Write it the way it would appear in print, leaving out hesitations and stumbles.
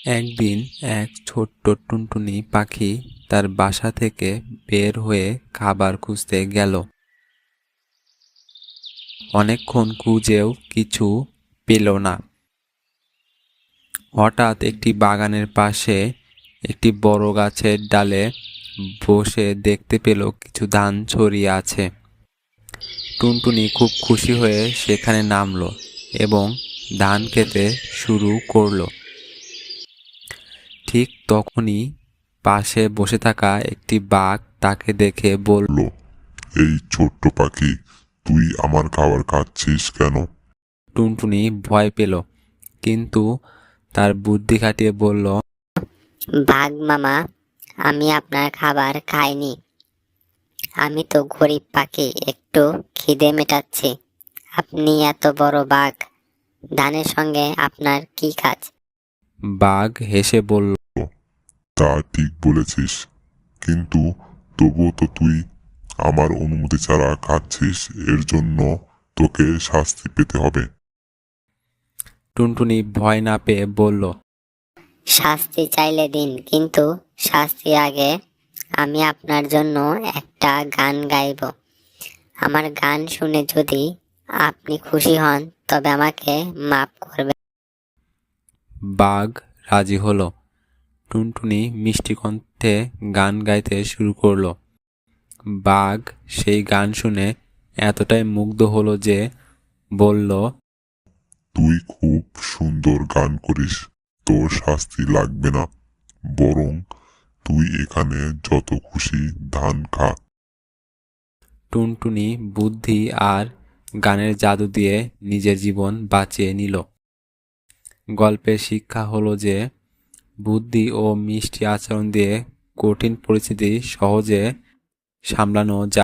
একদিন এক ছোট্ট টুনটুনি পাখি তার বাসা থেকে বের হয়ে খাবার খুঁজতে গেল। অনেকক্ষণ খুঁজেও কিছু পেল না। হঠাৎ একটি বাগানের পাশে একটি বড় গাছের ডালে বসে দেখতে পেল কিছু ধান ছড়িয়ে আছে। টুনটুনি খুব খুশি হয়ে সেখানে নামলো এবং ধান খেতে শুরু করলো। ঠিক তখনই পাশে বসে থাকা একটি বাঘ তাকে দেখে বলল, এই ছোট্ট পাখি, তুই আমার খাবার খাচ্ছিস কেন? টুনটুনি ভয় পেল, কিন্তু তার বুদ্ধি খাটিয়ে বলল, বাঘ মামা, আমি আপনার খাবার খাইনি। আমি তো গরিব পাখি, একটু খিদে মেটাচ্ছি। আপনি এত বড় বাঘ, ধানের সঙ্গে আপনার কি কাজ? বাঘ হেসে বলল, তা ঠিক বলেছিস, কিন্তু তবুও তো তুই আমার অনুমতি ছাড়া খাচ্ছিস, এর জন্য তোকে শাস্তি পেতে হবে। টুনটুনি ভয় না পেয়ে বলল, শাস্তি চাইলে দিন, কিন্তু শাস্তির আগে আমি আপনার জন্য একটা গান গাইব। আমার গান শুনে যদি আপনি খুশি হন তবে আমাকে মাফ করবেন। বাঘ রাজি হলো। টুনটুনি মিষ্টি কণ্ঠে গান গাইতে শুরু করলো। বাঘ সেই গান শুনে এতটাই মুগ্ধ হলো যে বলল, তুই খুব সুন্দর গান করিস, তোর শাস্তি লাগবে না, বরং তুই এখানে যত খুশি ধান খা। টুনটুনি বুদ্ধি আর গানের জাদু দিয়ে নিজের জীবন বাঁচিয়ে নিল। গল্পের শিক্ষা হলো যে বুদ্ধি ও মিষ্টি আচরণ দিয়ে কঠিন পরিস্থিতি সহজে সামলানো যায়।